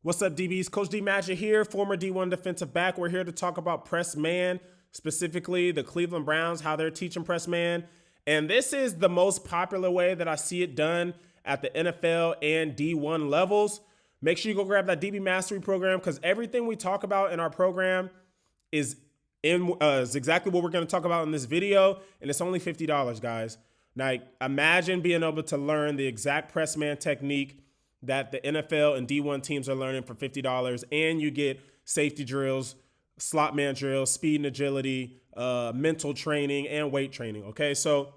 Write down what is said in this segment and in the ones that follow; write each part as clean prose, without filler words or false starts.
What's up, DBs? Coach D Magic here, former D1 defensive back. We're here to talk about press man, specifically the Cleveland Browns, how they're teaching press man. And this is the most popular way that I see it done at the NFL and D1 levels. Make sure you go grab that DB Mastery program because everything we talk about in our program is exactly what we're going to talk about in this video. And it's only $50, guys. Now, imagine being able to learn the exact press man technique that the NFL and D1 teams are learning for $50, and you get safety drills, slot man drills, speed and agility, mental training, and weight training, okay? So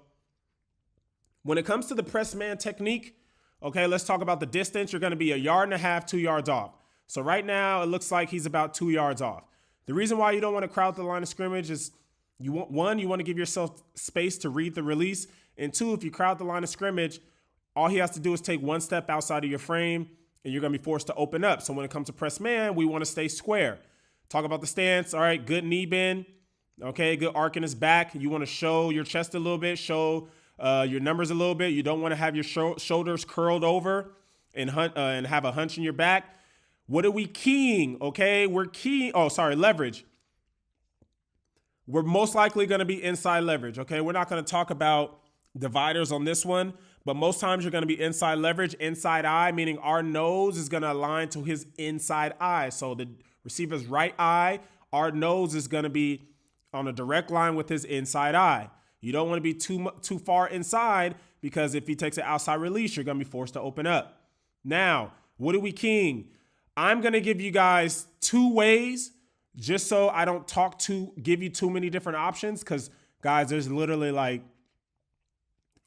when it comes to the press man technique, okay, let's talk about the distance. You're gonna be 1.5 yards, 2 yards off. So right now, it looks like he's about 2 yards off. The reason why you don't wanna crowd the line of scrimmage is you wanna give yourself space to read the release, and two, if you crowd the line of scrimmage, all he has to do is take one step outside of your frame, and you're going to be forced to open up. So when it comes to press man, we want to stay square. Talk about the stance. All right, good knee bend. Okay, good arc in his back. You want to show your chest a little bit, show your numbers a little bit. You don't want to have your shoulders curled over and have a hunch in your back. What are we keying? Okay, we're keying. Oh, sorry, leverage. We're most likely going to be inside leverage. Okay, we're not going to talk about dividers on this one. But most times you're going to be inside leverage, inside eye, meaning our nose is going to align to his inside eye. So the receiver's right eye, our nose is going to be on a direct line with his inside eye. You don't want to be too far inside because if he takes an outside release, you're going to be forced to open up. Now, what are we keying? I'm going to give you guys 2 ways just so I don't give you too many different options because, guys, there's literally like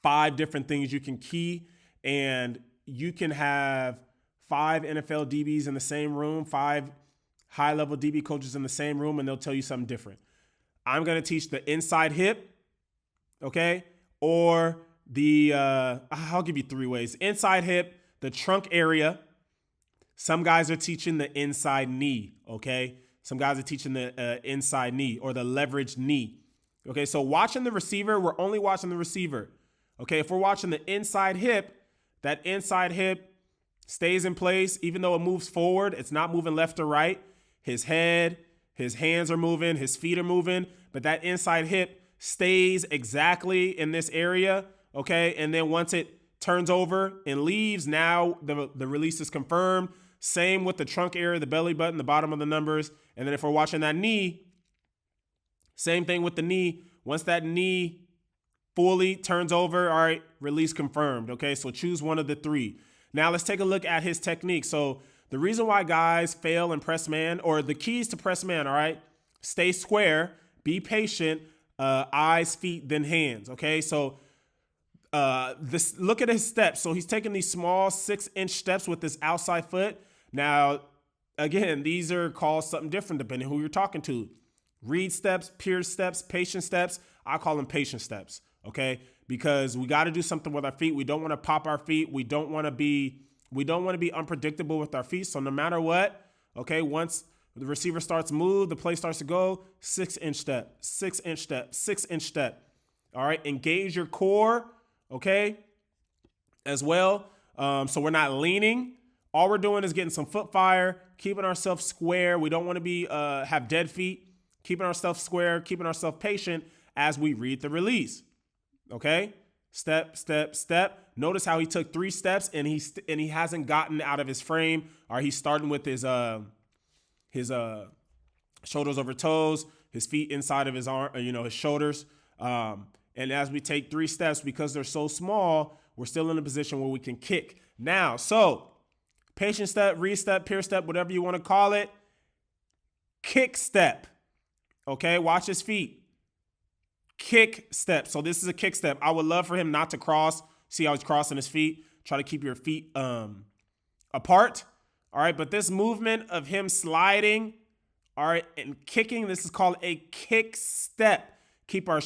5 different things you can key, and you can have 5 NFL DBs in the same room, 5 high-level DB coaches in the same room, and they'll tell you something different. I'm going to teach the inside hip, okay, or I'll give you 3 ways. Inside hip, the trunk area. Some guys are teaching the inside knee, okay? Some guys are teaching the inside knee or the leveraged knee, okay? So watching the receiver, we're only watching the receiver. Okay, if we're watching the inside hip, that inside hip stays in place. Even though it moves forward, it's not moving left or right. His head, his hands are moving, his feet are moving, but that inside hip stays exactly in this area, okay? And then once it turns over and leaves, now the release is confirmed. Same with the trunk area, the belly button, the bottom of the numbers. And then if we're watching that knee, same thing with the knee. Once that knee fully turns over, all right, release confirmed, okay? So choose one of the 3. Now let's take a look at his technique. So the reason why guys fail in press man, or the keys to press man, all right? Stay square, be patient, eyes, feet, then hands, okay? So look at his steps. So he's taking these small 6-inch steps with this outside foot. Now, again, these are called something different depending on who you're talking to. Read steps, peer steps, patient steps. I call them patient steps. Okay, because we got to do something with our feet. We don't want to pop our feet. We don't want to be unpredictable with our feet. So no matter what, okay, once the receiver starts to move, the play starts to go, 6-inch step, 6-inch step, 6-inch step. All right, engage your core, okay, as well. So we're not leaning. All we're doing is getting some foot fire, keeping ourselves square. We don't want to be have dead feet, keeping ourselves square, keeping ourselves patient as we read the release. Okay, step, step, step. Notice how he took 3 steps and he hasn't gotten out of his frame. All right, he's starting with his shoulders over toes, his feet inside of his arm, his shoulders. And as we take 3 steps, because they're so small, we're still in a position where we can kick. Now, so patient step, read step, peer step, whatever you want to call it. Kick step. Okay, watch his feet. Kick step. So this is a kick step. I would love for him not to cross. See how he's crossing his feet? Try to keep your feet apart. All right, but this movement of him sliding, all right, and kicking, this is called a kick step. Keep our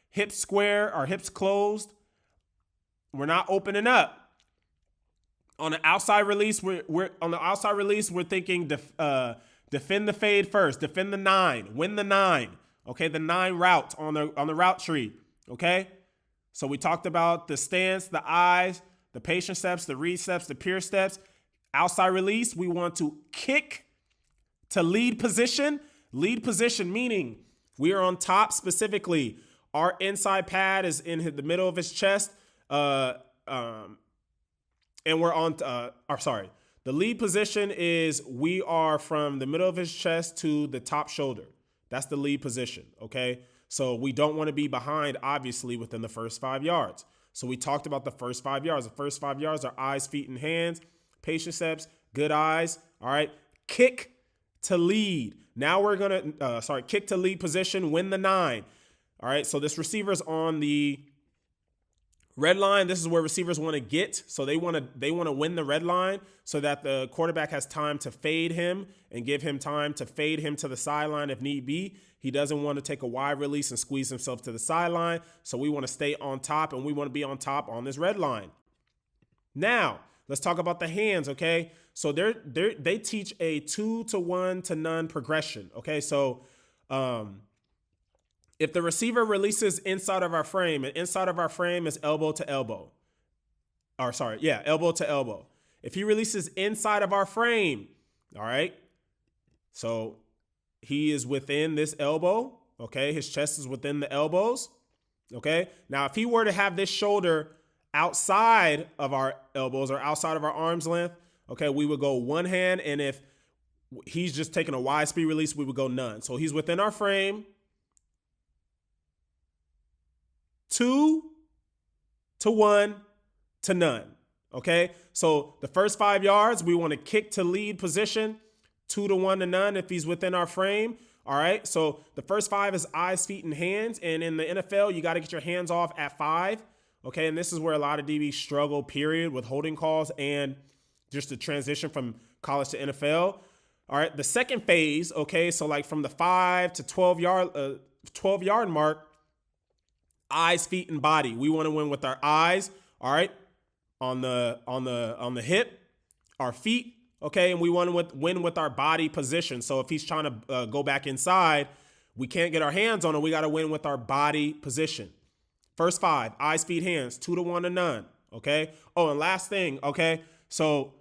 hips square, our hips closed. We're not opening up. On the outside release, we're thinking defend the fade first, defend the 9, win the 9. Okay, the 9 route on the route tree. Okay, so we talked about the stance, the eyes, the patient steps, the read steps, the peer steps. Outside release, we want to kick to lead position. Lead position meaning we are on top specifically. Our inside pad is in the middle of his chest. And we're on, the lead position is we are from the middle of his chest to the top shoulder. That's the lead position, okay? So we don't want to be behind, obviously, within the first 5 yards. So we talked about the first 5 yards. The first 5 yards are eyes, feet, and hands. Patient steps, good eyes, all right? Kick to lead. Now we're going to, kick to lead position, win the 9. All right, so this receiver's on the red line. This is where receivers want to get. So they want to win the red line so that the quarterback has time to fade him and give him time to fade him to the sideline if need be. He doesn't want to take a wide release and squeeze himself to the sideline. So we want to stay on top, and we want to be on top on this red line. Now, let's talk about the hands, okay? So they teach a 2 to 1 to none progression, okay? So if the receiver releases inside of our frame, and inside of our frame is elbow to elbow. Elbow to elbow. If he releases inside of our frame, all right, so he is within this elbow, okay? His chest is within the elbows, okay? Now, if he were to have this shoulder outside of our elbows or outside of our arm's length, okay, we would go one hand, and if he's just taking a wide speed release, we would go none. So he's within our frame. 2 to 1 to none, okay? So the first 5 yards, we want to kick to lead position, 2 to 1 to none if he's within our frame, all right? So the first 5 is eyes, feet, and hands, and in the NFL, you got to get your hands off at 5, okay? And this is where a lot of DBs struggle, period, with holding calls and just the transition from college to NFL, all right? The second phase, okay, so like from the 5 to 12-yard mark, eyes, feet, and body. We want to win with our eyes, all right, on the hip, our feet, okay, and we want to win with our body position. So if he's trying to go back inside, we can't get our hands on him. We got to win with our body position. First 5, eyes, feet, hands, 2 to 1 to none, okay? Oh, and last thing, okay, so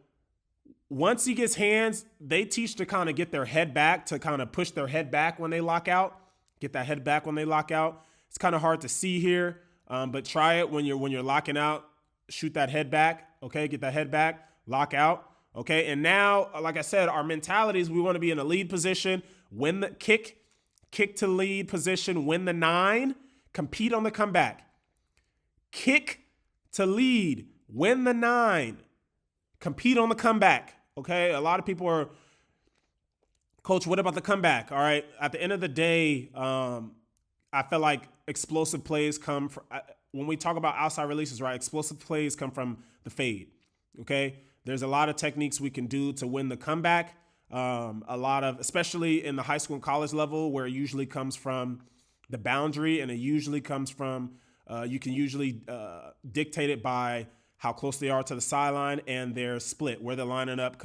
once he gets hands, they teach to kind of get their head back, to kind of push their head back when they lock out, get that head back when they lock out. It's kind of hard to see here, but try it when you're locking out. Shoot that head back, okay? Get that head back, lock out, okay? And now, like I said, our mentality is we want to be in a lead position, win the kick to lead position, win the 9, compete on the comeback. Kick to lead, win the 9, compete on the comeback, okay? A lot of people are, Coach, what about the comeback? All right, at the end of the day, I feel like explosive plays come from, when we talk about outside releases, right? Explosive plays come from the fade, okay? There's a lot of techniques we can do to win the comeback. A lot of, especially in the high school and college level, where it usually comes from the boundary, and it usually comes from, you can usually dictate it by how close they are to the sideline and their split, where they're lining up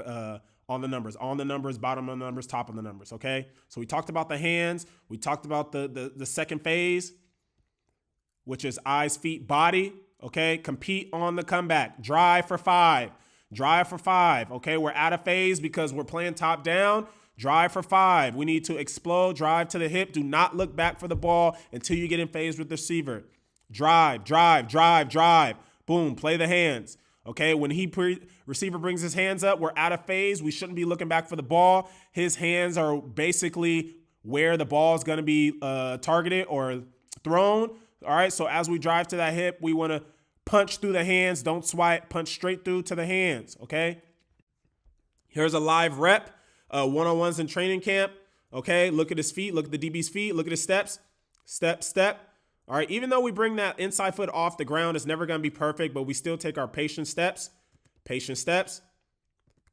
on the numbers, bottom of the numbers, top of the numbers, okay? So we talked about the hands. We talked about the second phase, which is eyes, feet, body, okay? Compete on the comeback. Drive for 5. Okay? We're out of phase because we're playing top down. Drive for 5. We need to explode, drive to the hip. Do not look back for the ball until you get in phase with the receiver. Drive. Boom, play the hands. Okay, when receiver brings his hands up, we're out of phase. We shouldn't be looking back for the ball. His hands are basically where the ball is going to be targeted or thrown. All right, so as we drive to that hip, we want to punch through the hands. Don't swipe, punch straight through to the hands, okay? Here's a live rep, one-on-ones in training camp, okay? Look at his feet, look at the DB's feet, look at his steps, step. All right, even though we bring that inside foot off the ground, it's never going to be perfect, but we still take our patient steps.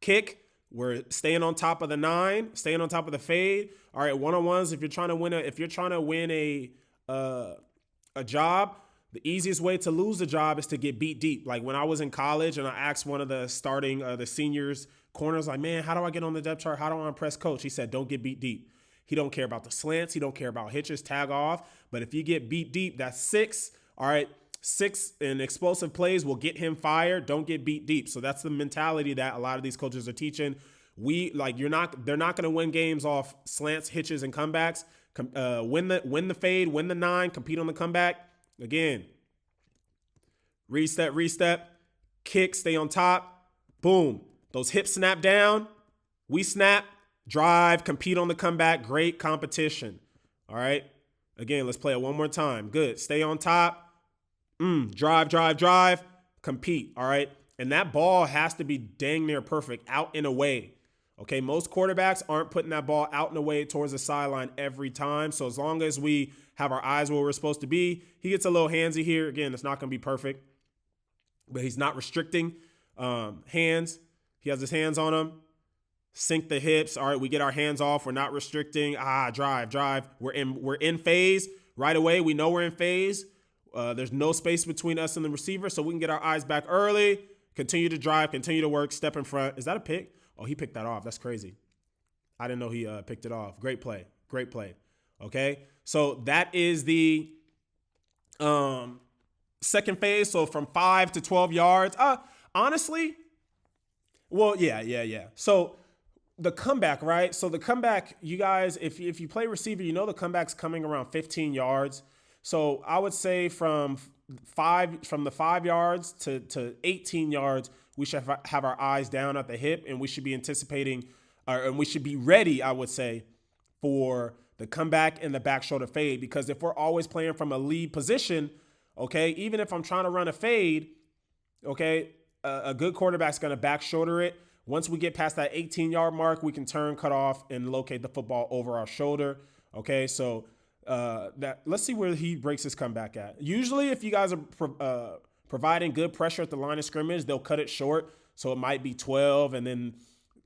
Kick, we're staying on top of the 9, staying on top of the fade. All right, one-on-ones, if you're trying to win a job, the easiest way to lose the job is to get beat deep. Like when I was in college and I asked one of the the seniors corners, like, man, how do I get on the depth chart? How do I impress coach? He said, don't get beat deep. He don't care about the slants. He don't care about hitches, tag off. But if you get beat deep, that's 6. All right. 6 and explosive plays will get him fired. Don't get beat deep. So that's the mentality that a lot of these coaches are teaching. They're not going to win games off slants, hitches, and comebacks. Win the fade, win the 9, compete on the comeback. Again, reset, kick, stay on top. Boom. Those hips snap down. We snap, drive, compete on the comeback. Great competition. All right. Again, let's play it one more time. Good. Stay on top. Drive, compete. All right. And that ball has to be dang near perfect, out and away. Okay. Most quarterbacks aren't putting that ball out and away towards the sideline every time. So as long as we have our eyes where we're supposed to be, he gets a little handsy here. Again, it's not going to be perfect, but he's not restricting hands. He has his hands on him. Sink the hips. All right, we get our hands off. We're not restricting. Drive. We're in phase right away. We know we're in phase. There's no space between us and the receiver, so we can get our eyes back early. Continue to drive. Continue to work. Step in front. Is that a pick? Oh, he picked that off. That's crazy. I didn't know he picked it off. Great play. Okay, so that is the second phase. So from 5 to 12 yards. Honestly, well, yeah. So the comeback, right? So the comeback, you guys, if you play receiver, you know the comeback's coming around 15 yards. So I would say from the 5 yards to 18 yards, we should have our eyes down at the hip, and we should be anticipating, and we should be ready, I would say, for the comeback and the back shoulder fade. Because if we're always playing from a lead position, okay, even if I'm trying to run a fade, okay, a good quarterback's going to back shoulder it. Once we get past that 18-yard mark, we can turn, cut off, and locate the football over our shoulder. Okay, so let's see where he breaks his comeback at. Usually, if you guys are providing good pressure at the line of scrimmage, they'll cut it short. So it might be 12, and then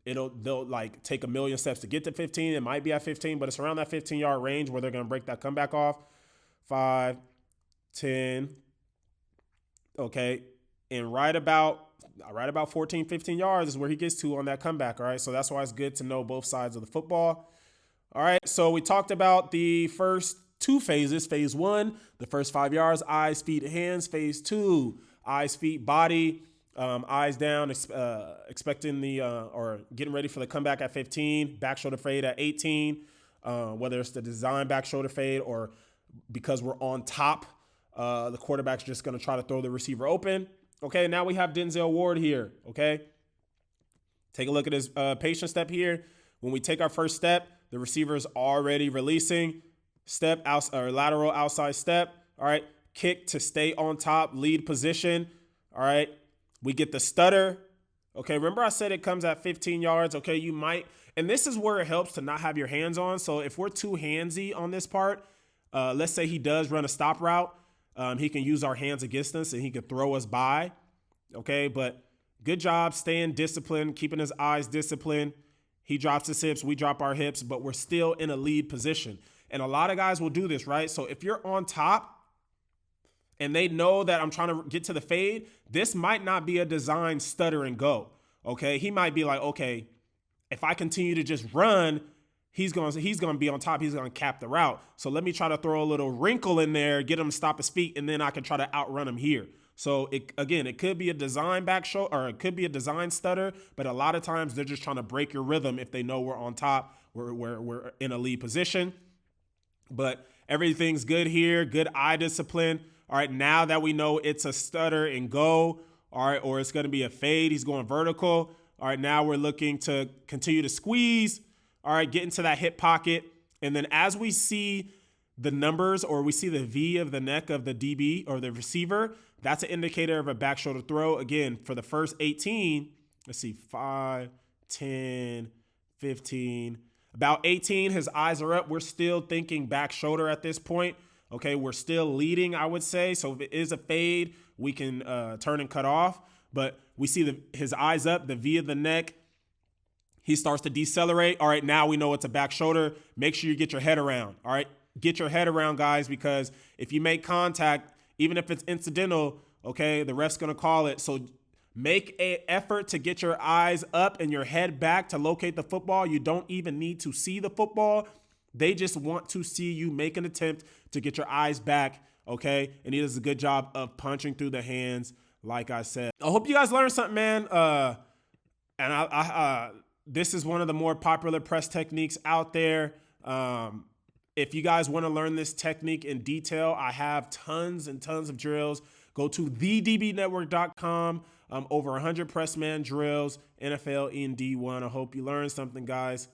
they'll like take a million steps to get to 15. It might be at 15, but it's around that 15-yard range where they're going to break that comeback off. 5, 10. Okay, and right about 14, 15 yards is where he gets to on that comeback, all right? So that's why it's good to know both sides of the football. All right, so we talked about the first 2 phases. Phase 1, the first 5 yards, eyes, feet, hands. Phase 2, eyes, feet, body, eyes down, expecting or getting ready for the comeback at 15, back shoulder fade at 18, whether it's the design back shoulder fade or because we're on top, the quarterback's just going to try to throw the receiver open. Okay, now we have Denzel Ward here, okay? Take a look at his patient step here. When we take our first step, the receiver is already releasing. Step out or lateral outside step. All right, kick to stay on top, lead position. All right, we get the stutter. Okay, remember I said it comes at 15 yards. Okay, you might, and this is where it helps to not have your hands on. So if we're too handsy on this part, let's say he does run a stop route. He can use our hands against us and he can throw us by. Okay, but good job staying disciplined, keeping his eyes disciplined. He drops his hips, we drop our hips, but we're still in a lead position. And a lot of guys will do this, right? So if you're on top and they know that I'm trying to get to the fade, this might not be a design stutter and go. Okay, he might be like, okay, if I continue to just run, he's going to be on top. He's going to cap the route. So let me try to throw a little wrinkle in there, get him to stop his feet, and then I can try to outrun him here. So it could be a design back show, or it could be a design stutter, but a lot of times they're just trying to break your rhythm if they know we're on top, we're in a lead position. But everything's good here, good eye discipline. All right, now that we know it's a stutter and go, all right, or it's going to be a fade, he's going vertical. All right, now we're looking to continue to squeeze. All right, get into that hip pocket. And then as we see the numbers, or we see the V of the neck of the DB or the receiver, that's an indicator of a back shoulder throw. Again, for the first 18, let's see, 5, 10, 15, about 18, his eyes are up. We're still thinking back shoulder at this point. Okay, we're still leading, I would say. So if it is a fade, we can turn and cut off. But we see his eyes up, the V of the neck. He starts to decelerate. All right, now we know it's a back shoulder. Make sure you get your head around. All right, get your head around, guys, because if you make contact, even if it's incidental, okay, the ref's going to call it. So make an effort to get your eyes up and your head back to locate the football. You don't even need to see the football. They just want to see you make an attempt to get your eyes back, okay? And he does a good job of punching through the hands, like I said. I hope you guys learned something, man. This is one of the more popular press techniques out there. If you guys want to learn this technique in detail, I have tons and tons of drills. Go to thedbnetwork.com. Over 100 press man drills, NFL in D1. I hope you learned something, guys.